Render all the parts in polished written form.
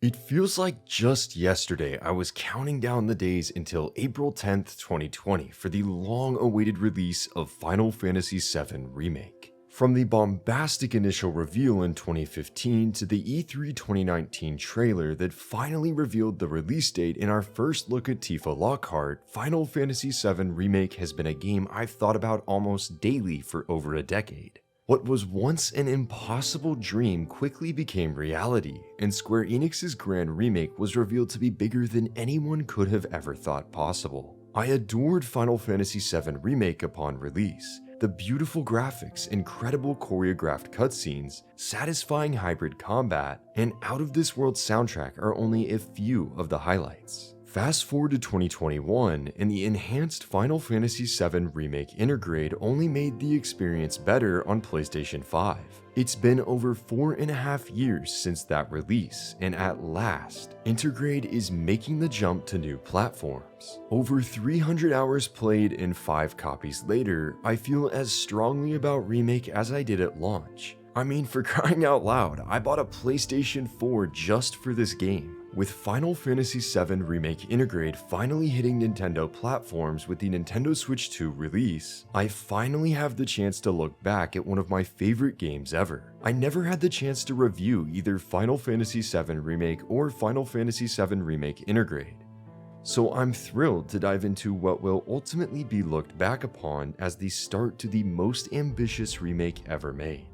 It feels like just yesterday I was counting down the days until April 10th, 2020 for the long-awaited release of Final Fantasy VII Remake. From the bombastic initial reveal in 2015 to the E3 2019 trailer that finally revealed the release date in our first look at Tifa Lockhart, Final Fantasy VII Remake has been a game I've thought about almost daily for over a decade. What was once an impossible dream quickly became reality, and Square Enix's grand remake was revealed to be bigger than anyone could have ever thought possible. I adored Final Fantasy VII Remake upon release. The beautiful graphics, incredible choreographed cutscenes, satisfying hybrid combat, and out-of-this-world soundtrack are only a few of the highlights. Fast forward to 2021, and the enhanced Final Fantasy VII Remake Intergrade only made the experience better on PlayStation 5. It's been over 4.5 years since that release, and at last, Intergrade is making the jump to new platforms. Over 300 hours played and 5 copies later, I feel as strongly about Remake as I did at launch. I mean, for crying out loud, I bought a PlayStation 4 just for this game. With Final Fantasy VII Remake Intergrade finally hitting Nintendo platforms with the Nintendo Switch 2 release, I finally have the chance to look back at one of my favorite games ever. I never had the chance to review either Final Fantasy VII Remake or Final Fantasy VII Remake Intergrade. So I'm thrilled to dive into what will ultimately be looked back upon as the start to the most ambitious remake ever made.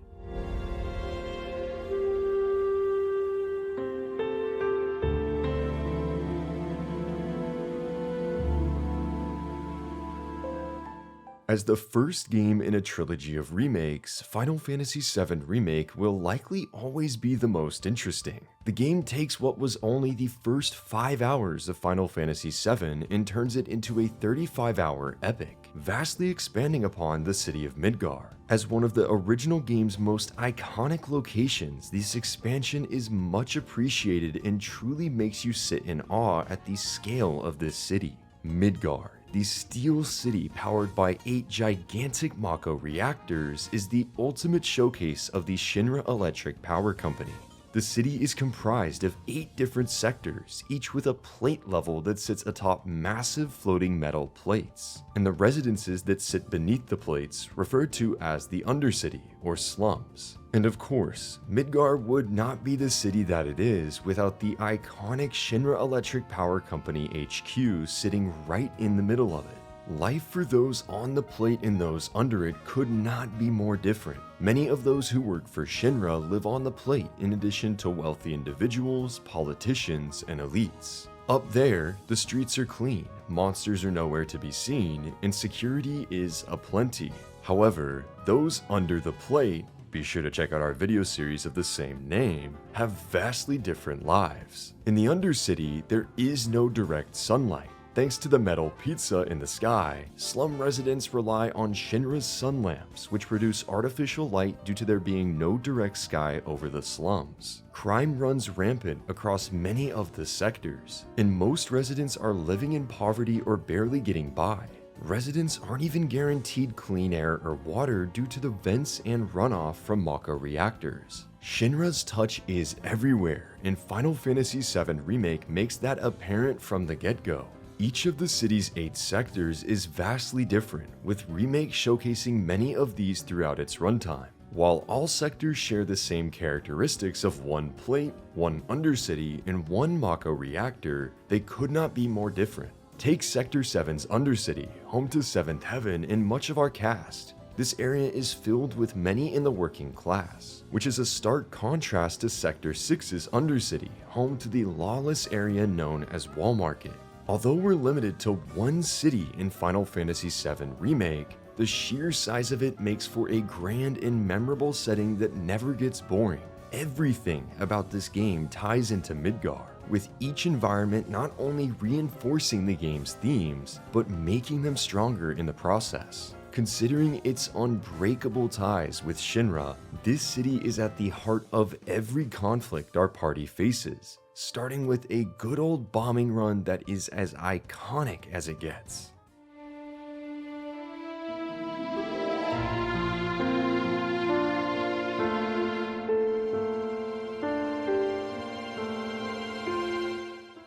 As the first game in a trilogy of remakes, Final Fantasy VII Remake will likely always be the most interesting. The game takes what was only the first 5 hours of Final Fantasy VII and turns it into a 35-hour epic, vastly expanding upon the city of Midgar. As one of the original game's most iconic locations, this expansion is much appreciated and truly makes you sit in awe at the scale of this city. Midgar, the steel city powered by 8 gigantic Mako reactors, is the ultimate showcase of the Shinra Electric Power Company. The city is comprised of 8 different sectors, each with a plate level that sits atop massive floating metal plates, and the residences that sit beneath the plates referred to as the Undercity or slums. And of course, Midgar would not be the city that it is without the iconic Shinra Electric Power Company HQ sitting right in the middle of it. Life for those on the plate and those under it could not be more different. Many of those who work for Shinra live on the plate in addition to wealthy individuals, politicians, and elites. Up there, the streets are clean, monsters are nowhere to be seen, and security is aplenty. However, those under the plate, be sure to check out our video series of the same name, have vastly different lives. In the Undercity, there is no direct sunlight. Thanks to the metal pizza in the sky, slum residents rely on Shinra's sun lamps, which produce artificial light due to there being no direct sky over the slums. Crime runs rampant across many of the sectors, and most residents are living in poverty or barely getting by. Residents aren't even guaranteed clean air or water due to the vents and runoff from Mako reactors. Shinra's touch is everywhere, and Final Fantasy VII Remake makes that apparent from the get-go. Each of the city's 8 sectors is vastly different, with Remake showcasing many of these throughout its runtime. While all sectors share the same characteristics of one plate, one Undercity, and one Mako reactor, they could not be more different. Take Sector 7's Undercity, home to 7th Heaven and much of our cast. This area is filled with many in the working class, which is a stark contrast to Sector 6's Undercity, home to the lawless area known as Wall Market. Although we're limited to one city in Final Fantasy VII Remake, the sheer size of it makes for a grand and memorable setting that never gets boring. Everything about this game ties into Midgar, with each environment not only reinforcing the game's themes, but making them stronger in the process. Considering its unbreakable ties with Shinra, this city is at the heart of every conflict our party faces, starting with a good old bombing run that is as iconic as it gets.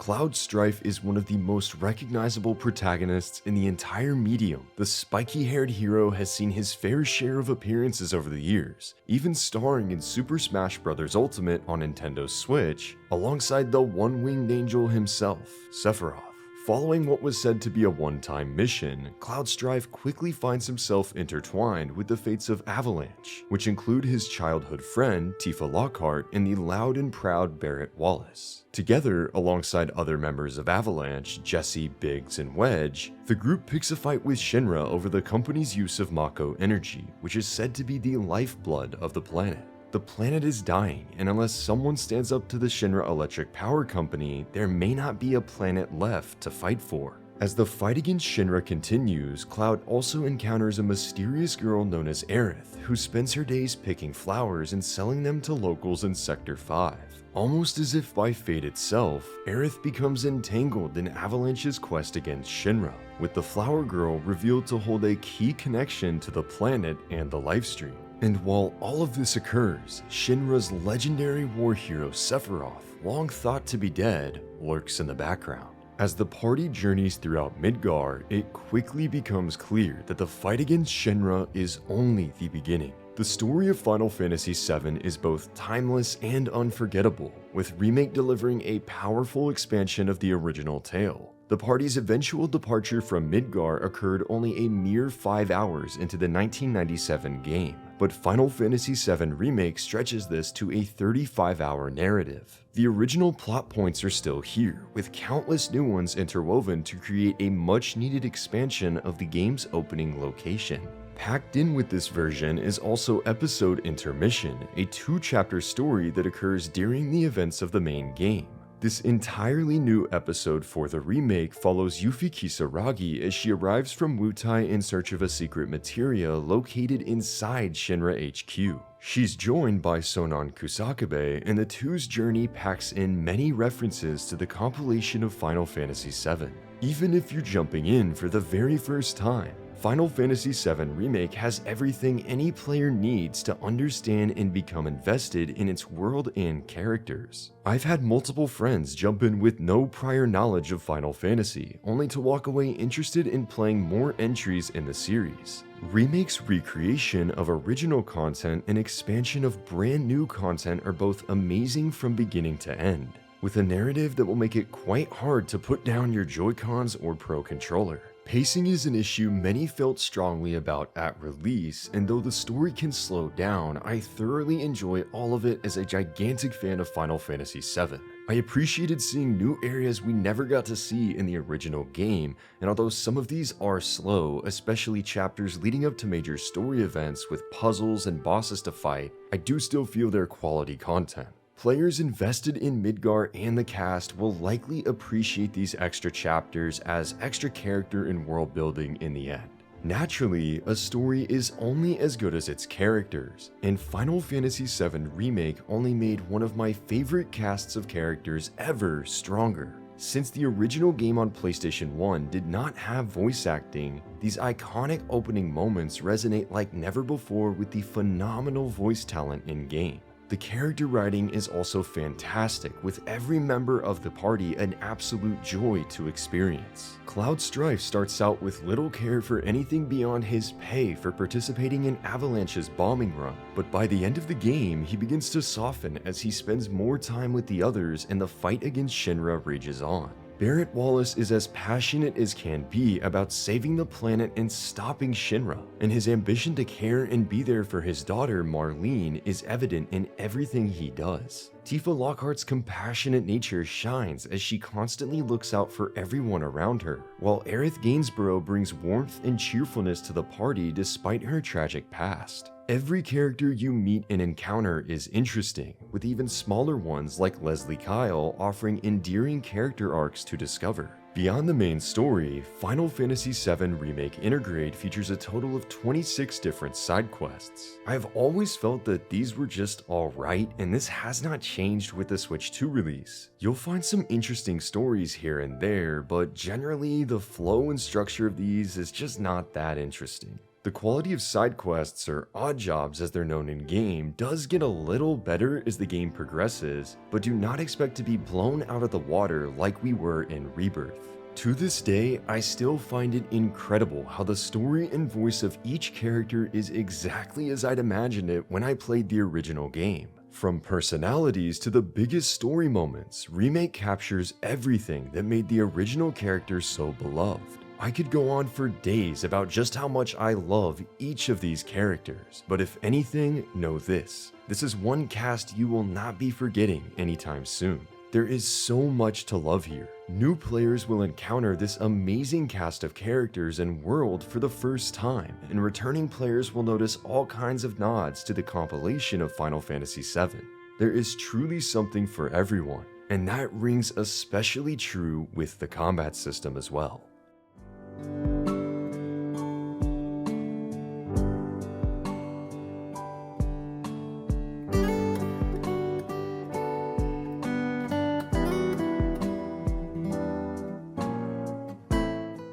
Cloud Strife is one of the most recognizable protagonists in the entire medium. The spiky-haired hero has seen his fair share of appearances over the years, even starring in Super Smash Bros. Ultimate on Nintendo Switch, alongside the one-winged angel himself, Sephiroth. Following what was said to be a one-time mission, Cloud Strife quickly finds himself intertwined with the fates of Avalanche, which include his childhood friend Tifa Lockhart and the loud and proud Barrett Wallace. Together, alongside other members of Avalanche, Jesse, Biggs, and Wedge, the group picks a fight with Shinra over the company's use of Mako energy, which is said to be the lifeblood of the planet. The planet is dying, and unless someone stands up to the Shinra Electric Power Company, there may not be a planet left to fight for. As the fight against Shinra continues, Cloud also encounters a mysterious girl known as Aerith, who spends her days picking flowers and selling them to locals in Sector 5. Almost as if by fate itself, Aerith becomes entangled in Avalanche's quest against Shinra, with the Flower Girl revealed to hold a key connection to the planet and the lifestream. And while all of this occurs, Shinra's legendary war hero Sephiroth, long thought to be dead, lurks in the background. As the party journeys throughout Midgar, it quickly becomes clear that the fight against Shinra is only the beginning. The story of Final Fantasy VII is both timeless and unforgettable, with Remake delivering a powerful expansion of the original tale. The party's eventual departure from Midgar occurred only a mere 5 hours into the 1997 game, but Final Fantasy VII Remake stretches this to a 35-hour narrative. The original plot points are still here, with countless new ones interwoven to create a much-needed expansion of the game's opening location. Packed in with this version is also Episode Intermission, a 2-chapter story that occurs during the events of the main game. This entirely new episode for the remake follows Yuffie Kisaragi as she arrives from Wutai in search of a secret materia located inside Shinra HQ. She's joined by Sonon Kusakabe, and the two's journey packs in many references to the compilation of Final Fantasy VII. Even if you're jumping in for the very first time, Final Fantasy VII Remake has everything any player needs to understand and become invested in its world and characters. I've had multiple friends jump in with no prior knowledge of Final Fantasy, only to walk away interested in playing more entries in the series. Remake's recreation of original content and expansion of brand new content are both amazing from beginning to end, with a narrative that will make it quite hard to put down your Joy-Cons or Pro Controller. Pacing is an issue many felt strongly about at release, and though the story can slow down, I thoroughly enjoy all of it as a gigantic fan of Final Fantasy VII. I appreciated seeing new areas we never got to see in the original game, and although some of these are slow, especially chapters leading up to major story events with puzzles and bosses to fight, I do still feel they're quality content. Players invested in Midgar and the cast will likely appreciate these extra chapters as extra character and world building in the end. Naturally, a story is only as good as its characters, and Final Fantasy VII Remake only made one of my favorite casts of characters ever stronger. Since the original game on PlayStation 1 did not have voice acting, these iconic opening moments resonate like never before with the phenomenal voice talent in-game. The character writing is also fantastic, with every member of the party an absolute joy to experience. Cloud Strife starts out with little care for anything beyond his pay for participating in Avalanche's bombing run, but by the end of the game, he begins to soften as he spends more time with the others and the fight against Shinra rages on. Barrett Wallace is as passionate as can be about saving the planet and stopping Shinra, and his ambition to care and be there for his daughter Marlene is evident in everything he does. Tifa Lockhart's compassionate nature shines as she constantly looks out for everyone around her, while Aerith Gainsborough brings warmth and cheerfulness to the party despite her tragic past. Every character you meet and encounter is interesting, with even smaller ones like Leslie Kyle offering endearing character arcs to discover. Beyond the main story, Final Fantasy VII Remake Intergrade features a total of 26 different side quests. I've always felt that these were just alright, and this has not changed with the Switch 2 release. You'll find some interesting stories here and there, but generally the flow and structure of these is just not that interesting. The quality of side quests, or odd jobs as they're known in-game, does get a little better as the game progresses, but do not expect to be blown out of the water like we were in Rebirth. To this day, I still find it incredible how the story and voice of each character is exactly as I'd imagined it when I played the original game. From personalities to the biggest story moments, Remake captures everything that made the original characters so beloved. I could go on for days about just how much I love each of these characters, but if anything, know this. This is one cast you will not be forgetting anytime soon. There is so much to love here. New players will encounter this amazing cast of characters and world for the first time, and returning players will notice all kinds of nods to the compilation of Final Fantasy VII. There is truly something for everyone, and that rings especially true with the combat system as well.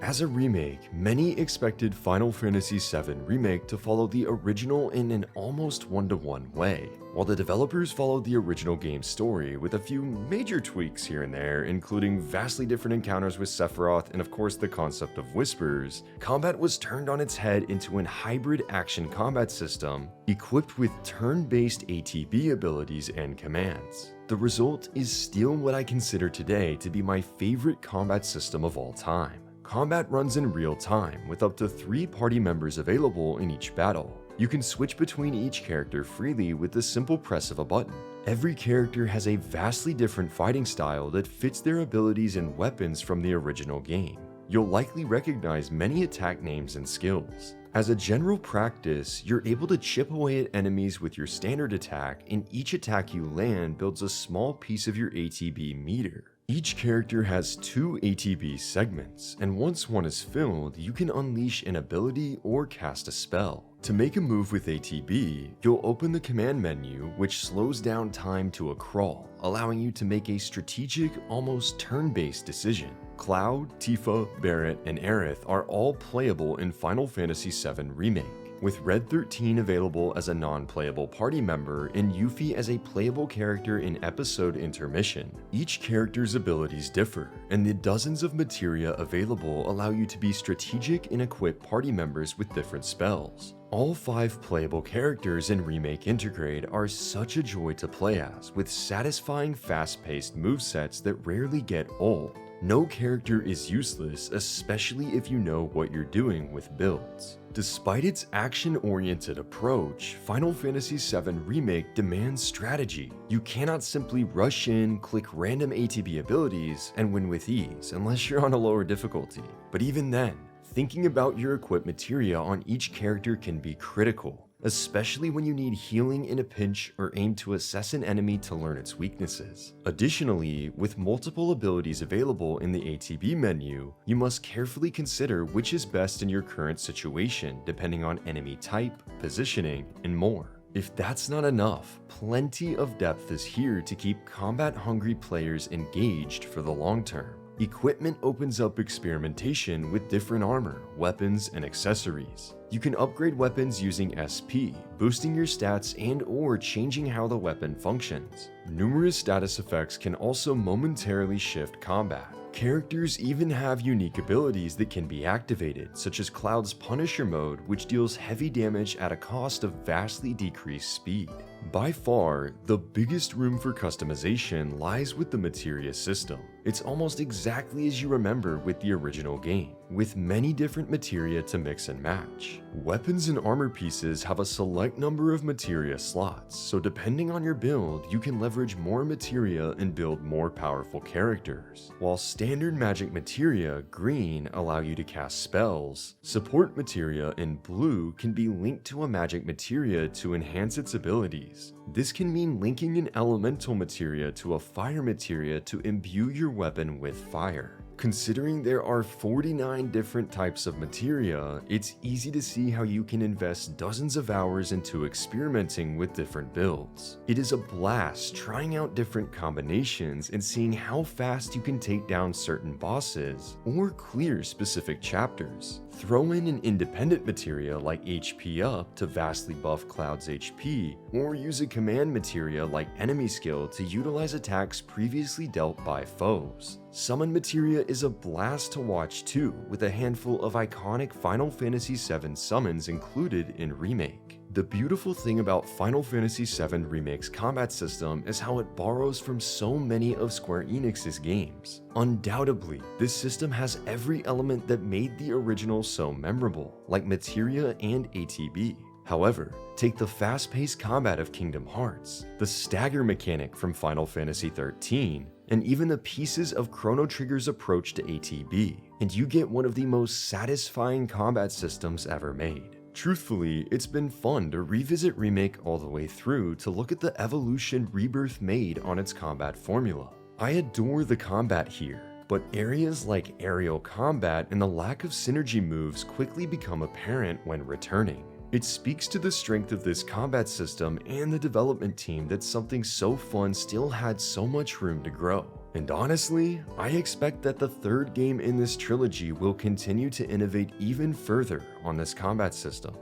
As a remake, many expected Final Fantasy VII Remake to follow the original in an almost one-to-one way. While the developers followed the original game's story with a few major tweaks here and there, including vastly different encounters with Sephiroth and of course the concept of whispers, combat was turned on its head into an hybrid action combat system equipped with turn-based ATB abilities and commands. The result is still what I consider today to be my favorite combat system of all time. Combat runs in real time, with up to 3 party members available in each battle. You can switch between each character freely with the simple press of a button. Every character has a vastly different fighting style that fits their abilities and weapons from the original game. You'll likely recognize many attack names and skills. As a general practice, you're able to chip away at enemies with your standard attack, and each attack you land builds a small piece of your ATB meter. Each character has 2 ATB segments, and once one is filled, you can unleash an ability or cast a spell. To make a move with ATB, you'll open the command menu, which slows down time to a crawl, allowing you to make a strategic, almost turn-based decision. Cloud, Tifa, Barret, and Aerith are all playable in Final Fantasy VII Remake, with Red 13 available as a non-playable party member and Yuffie as a playable character in episode intermission. Each character's abilities differ, and the dozens of materia available allow you to be strategic and equip party members with different spells. All 5 playable characters in Remake Intergrade are such a joy to play as, with satisfying fast-paced movesets that rarely get old. No character is useless, especially if you know what you're doing with builds. Despite its action-oriented approach, Final Fantasy VII Remake demands strategy. You cannot simply rush in, click random ATB abilities, and win with ease, unless you're on a lower difficulty. But even then, thinking about your equipped materia on each character can be critical, especially when you need healing in a pinch or aim to assess an enemy to learn its weaknesses. Additionally, with multiple abilities available in the ATB menu, you must carefully consider which is best in your current situation depending on enemy type, positioning, and more. If that's not enough, plenty of depth is here to keep combat-hungry players engaged for the long term. Equipment opens up experimentation with different armor, weapons, and accessories. You can upgrade weapons using SP, boosting your stats and/or changing how the weapon functions. Numerous status effects can also momentarily shift combat. Characters even have unique abilities that can be activated, such as Cloud's Punisher mode, which deals heavy damage at a cost of vastly decreased speed. By far, the biggest room for customization lies with the materia system. It's almost exactly as you remember with the original game, with many different materia to mix and match. Weapons and armor pieces have a select number of materia slots, so depending on your build, you can leverage more materia and build more powerful characters. While standard magic materia, green, allow you to cast spells, support materia in blue can be linked to a magic materia to enhance its abilities. This can mean linking an elemental materia to a fire materia to imbue your weapon with fire. Considering there are 49 different types of materia, it's easy to see how you can invest dozens of hours into experimenting with different builds. It is a blast trying out different combinations and seeing how fast you can take down certain bosses or clear specific chapters. Throw in an independent materia like HP up to vastly buff Cloud's HP, or use a command materia like enemy skill to utilize attacks previously dealt by foes. Summon materia is a blast to watch too, with a handful of iconic Final Fantasy VII summons included in Remake. The beautiful thing about Final Fantasy VII Remake's combat system is how it borrows from so many of Square Enix's games. Undoubtedly, this system has every element that made the original so memorable, like materia and ATB. However, take the fast-paced combat of Kingdom Hearts, the stagger mechanic from Final Fantasy XIII, and even the pieces of Chrono Trigger's approach to ATB, and you get one of the most satisfying combat systems ever made. Truthfully, it's been fun to revisit Remake all the way through to look at the evolution Rebirth made on its combat formula. I adore the combat here, but areas like aerial combat and the lack of synergy moves quickly become apparent when returning. It speaks to the strength of this combat system and the development team that something so fun still had so much room to grow. And honestly, I expect that the third game in this trilogy will continue to innovate even further on this combat system.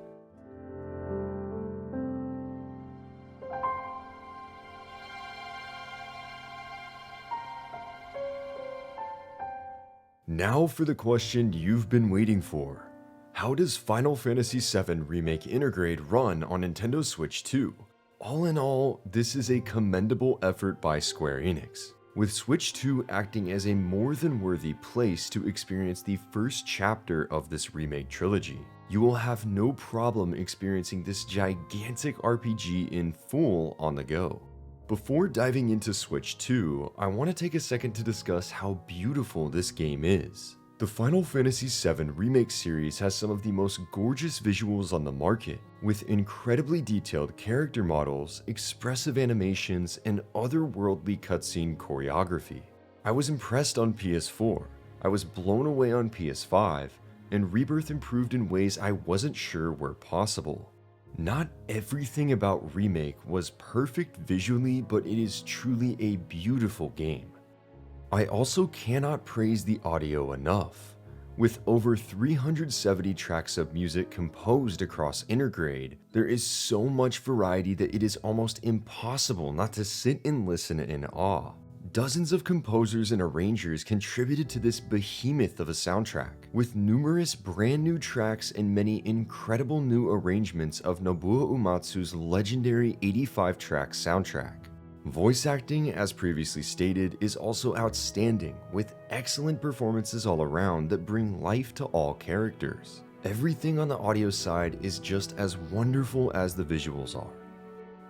Now for the question you've been waiting for. How does Final Fantasy VII Remake Intergrade run on Nintendo Switch 2? All in all, this is a commendable effort by Square Enix, with Switch 2 acting as a more than worthy place to experience the first chapter of this remake trilogy. You will have no problem experiencing this gigantic RPG in full on the go. Before diving into Switch 2, I want to take a second to discuss how beautiful this game is. The Final Fantasy VII Remake series has some of the most gorgeous visuals on the market, with incredibly detailed character models, expressive animations, and otherworldly cutscene choreography. I was impressed on PS4, I was blown away on PS5, and Rebirth improved in ways I wasn't sure were possible. Not everything about Remake was perfect visually, but it is truly a beautiful game. I also cannot praise the audio enough. With over 370 tracks of music composed across Intergrade, there is so much variety that it is almost impossible not to sit and listen in awe. Dozens of composers and arrangers contributed to this behemoth of a soundtrack, with numerous brand new tracks and many incredible new arrangements of Nobuo Uematsu's legendary 85-track soundtrack. Voice acting, as previously stated, is also outstanding, with excellent performances all around that bring life to all characters. Everything on the audio side is just as wonderful as the visuals are.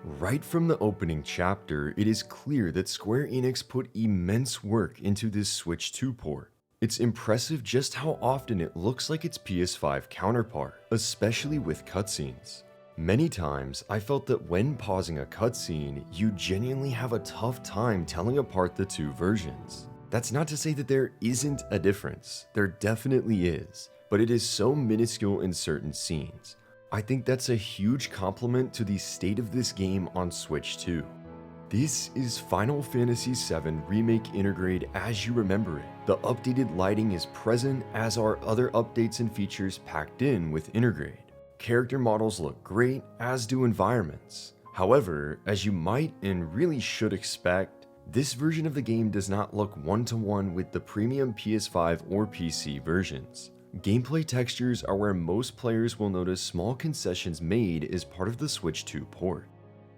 Right from the opening chapter, it is clear that Square Enix put immense work into this Switch 2 port. It's impressive just how often it looks like its PS5 counterpart, especially with cutscenes. Many times, I felt that when pausing a cutscene, you genuinely have a tough time telling apart the two versions. That's not to say that there isn't a difference, there definitely is, but it is so minuscule in certain scenes. I think that's a huge compliment to the state of this game on Switch 2. This is Final Fantasy VII Remake Intergrade as you remember it. The updated lighting is present, as are other updates and features packed in with Intergrade. Character models look great, as do environments. However, as you might and really should expect, this version of the game does not look one-to-one with the premium PS5 or PC versions. Gameplay textures are where most players will notice small concessions made as part of the Switch 2 port.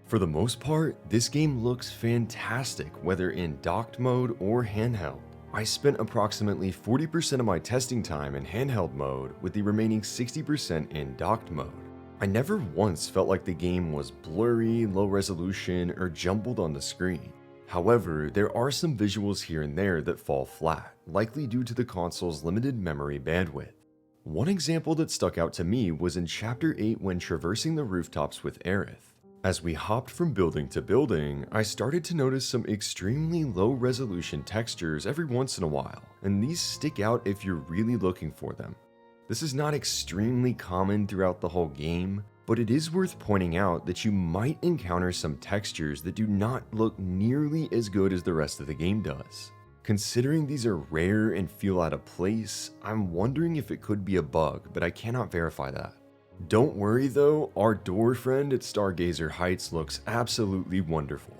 For the most part, this game looks fantastic whether in docked mode or handheld. I spent approximately 40% of my testing time in handheld mode, with the remaining 60% in docked mode. I never once felt like the game was blurry, low resolution, or jumbled on the screen. However, there are some visuals here and there that fall flat, likely due to the console's limited memory bandwidth. One example that stuck out to me was in Chapter 8 when traversing the rooftops with Aerith. As we hopped from building to building, I started to notice some extremely low resolution textures every once in a while, and these stick out if you're really looking for them. This is not extremely common throughout the whole game, but it is worth pointing out that you might encounter some textures that do not look nearly as good as the rest of the game does. Considering these are rare and feel out of place, I'm wondering if it could be a bug, but I cannot verify that. Don't worry though, our door friend at Stargazer Heights looks absolutely wonderful.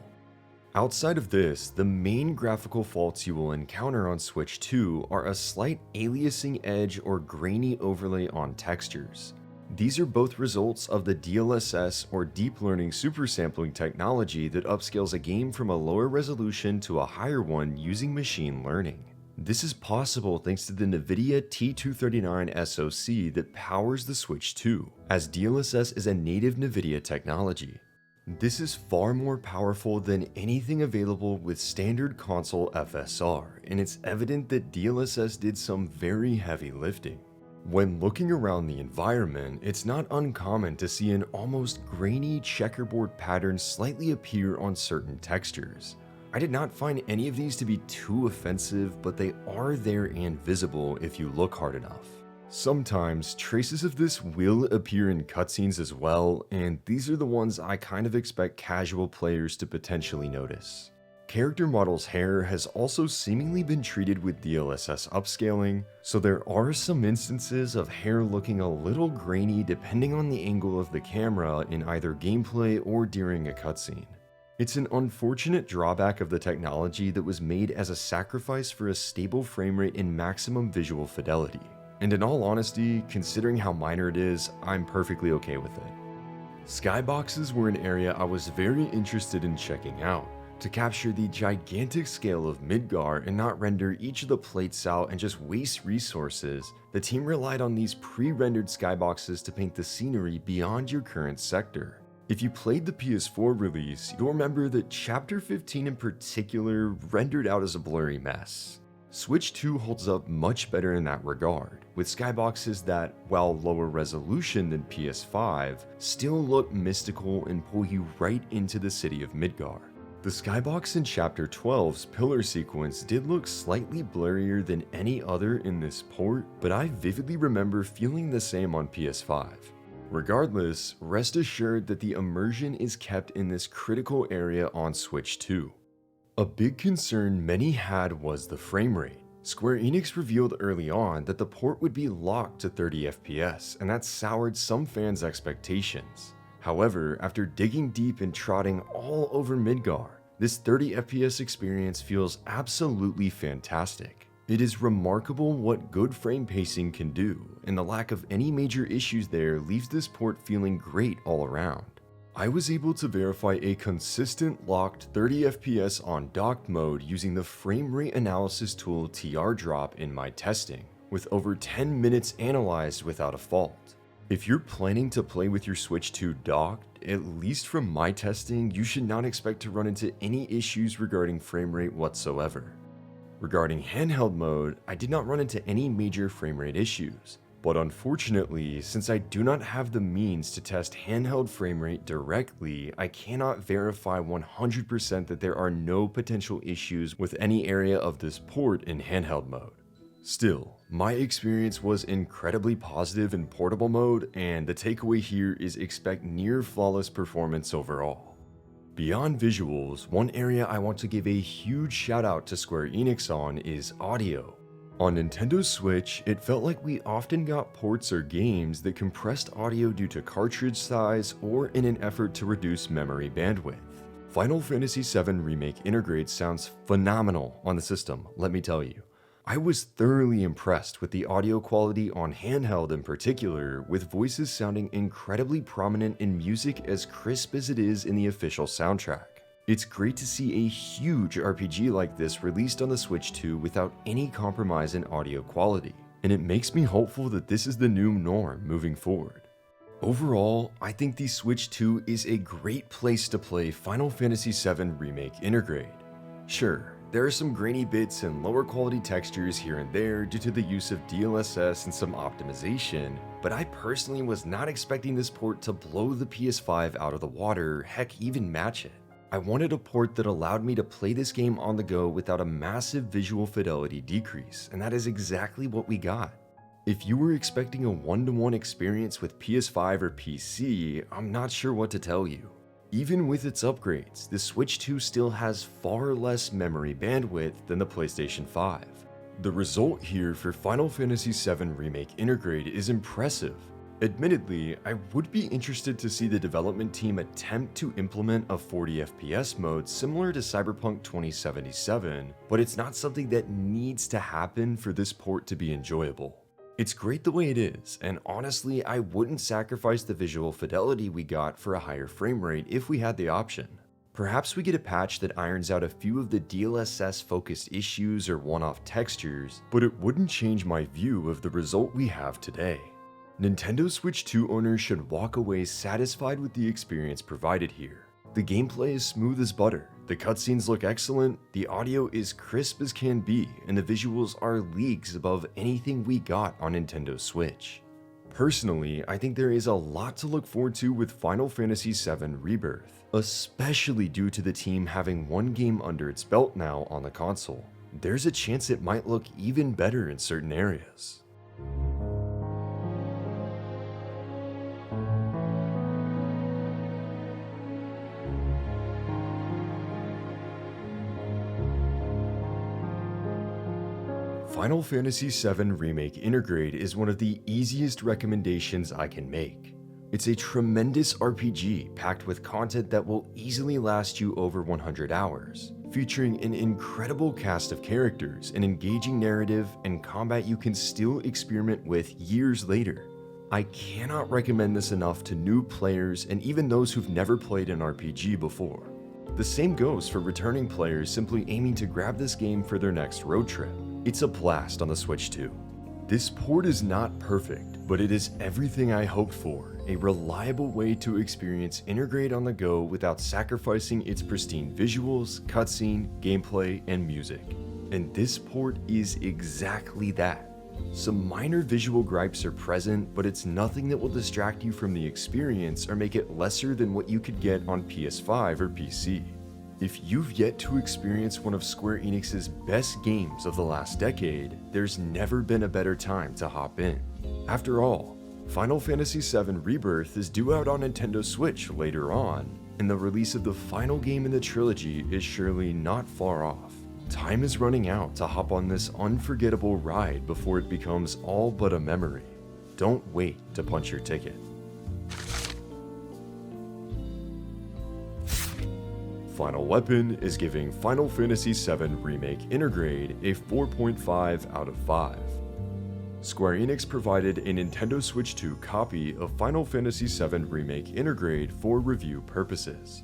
Outside of this, the main graphical faults you will encounter on Switch 2 are a slight aliasing edge or grainy overlay on textures. These are both results of the DLSS or Deep Learning Supersampling technology that upscales a game from a lower resolution to a higher one using machine learning. This is possible thanks to the NVIDIA T239 SoC that powers the Switch 2, as DLSS is a native NVIDIA technology. This is far more powerful than anything available with standard console FSR, and it's evident that DLSS did some very heavy lifting. When looking around the environment, it's not uncommon to see an almost grainy checkerboard pattern slightly appear on certain textures. I did not find any of these to be too offensive, but they are there and visible if you look hard enough. Sometimes traces of this will appear in cutscenes as well, and these are the ones I kind of expect casual players to potentially notice. Character model's hair has also seemingly been treated with DLSS upscaling, so there are some instances of hair looking a little grainy depending on the angle of the camera in either gameplay or during a cutscene. It's an unfortunate drawback of the technology that was made as a sacrifice for a stable frame rate and maximum visual fidelity. And in all honesty, considering how minor it is, I'm perfectly okay with it. Skyboxes were an area I was very interested in checking out. To capture the gigantic scale of Midgar and not render each of the plates out and just waste resources, the team relied on these pre-rendered skyboxes to paint the scenery beyond your current sector. If you played the PS4 release, you'll remember that Chapter 15 in particular rendered out as a blurry mess. Switch 2 holds up much better in that regard, with skyboxes that, while lower resolution than PS5, still look mystical and pull you right into the city of Midgar. The skybox in Chapter 12's pillar sequence did look slightly blurrier than any other in this port, but I vividly remember feeling the same on PS5. Regardless, rest assured that the immersion is kept in this critical area on Switch 2. A big concern many had was the frame rate. Square Enix revealed early on that the port would be locked to 30 FPS, and that soured some fans' expectations. However, after digging deep and trotting all over Midgar, this 30 FPS experience feels absolutely fantastic. It is remarkable what good frame pacing can do, and the lack of any major issues there leaves this port feeling great all around. I was able to verify a consistent locked 30 FPS on docked mode using the frame rate analysis tool TRDrop in my testing, with over 10 minutes analyzed without a fault. If you're planning to play with your Switch 2 docked, at least from my testing, you should not expect to run into any issues regarding frame rate whatsoever. Regarding handheld mode, I did not run into any major frame rate issues, but unfortunately, since I do not have the means to test handheld frame rate directly, I cannot verify 100% that there are no potential issues with any area of this port in handheld mode. Still, my experience was incredibly positive in portable mode, and the takeaway here is expect near flawless performance overall. Beyond visuals, one area I want to give a huge shout out to Square Enix on is audio. On Nintendo Switch, it felt like we often got ports or games that compressed audio due to cartridge size or in an effort to reduce memory bandwidth. Final Fantasy VII Remake Intergrade sounds phenomenal on the system, let me tell you. I was thoroughly impressed with the audio quality on handheld in particular, with voices sounding incredibly prominent in music as crisp as it is in the official soundtrack. It's great to see a huge RPG like this released on the Switch 2 without any compromise in audio quality, and it makes me hopeful that this is the new norm moving forward. Overall, I think the Switch 2 is a great place to play Final Fantasy VII Remake Intergrade. Sure, There are some grainy bits and lower quality textures here and there due to the use of DLSS and some optimization, but I personally was not expecting this port to blow the PS5 out of the water, heck even match it. I wanted a port that allowed me to play this game on the go without a massive visual fidelity decrease, and that is exactly what we got. If you were expecting a one-to-one experience with PS5 or PC, I'm not sure what to tell you. Even with its upgrades, the Switch 2 still has far less memory bandwidth than the PlayStation 5. The result here for Final Fantasy VII Remake Intergrade is impressive. Admittedly, I would be interested to see the development team attempt to implement a 40 FPS mode similar to Cyberpunk 2077, but it's not something that needs to happen for this port to be enjoyable. It's great the way it is, and honestly, I wouldn't sacrifice the visual fidelity we got for a higher frame rate if we had the option. Perhaps we get a patch that irons out a few of the DLSS-focused issues or one-off textures, but it wouldn't change my view of the result we have today. Nintendo Switch 2 owners should walk away satisfied with the experience provided here. The gameplay is smooth as butter, the cutscenes look excellent, the audio is crisp as can be, and the visuals are leagues above anything we got on Nintendo Switch. Personally, I think there is a lot to look forward to with Final Fantasy VII Rebirth, especially due to the team having one game under its belt now on the console. There's a chance it might look even better in certain areas. Final Fantasy VII Remake Intergrade is one of the easiest recommendations I can make. It's a tremendous RPG packed with content that will easily last you over 100 hours, featuring an incredible cast of characters, an engaging narrative, and combat you can still experiment with years later. I cannot recommend this enough to new players and even those who've never played an RPG before. The same goes for returning players simply aiming to grab this game for their next road trip. It's a blast on the Switch 2. This port is not perfect, but it is everything I hoped for, a reliable way to experience Intergrade on the go without sacrificing its pristine visuals, cutscene, gameplay, and music. And this port is exactly that. Some minor visual gripes are present, but it's nothing that will distract you from the experience or make it lesser than what you could get on PS5 or PC. If you've yet to experience one of Square Enix's best games of the last decade, there's never been a better time to hop in. After all, Final Fantasy VII Rebirth is due out on Nintendo Switch later on, and the release of the final game in the trilogy is surely not far off. Time is running out to hop on this unforgettable ride before it becomes all but a memory. Don't wait to punch your ticket. Final Weapon is giving Final Fantasy VII Remake Intergrade a 4.5 out of 5. Square Enix provided a Nintendo Switch 2 copy of Final Fantasy VII Remake Intergrade for review purposes.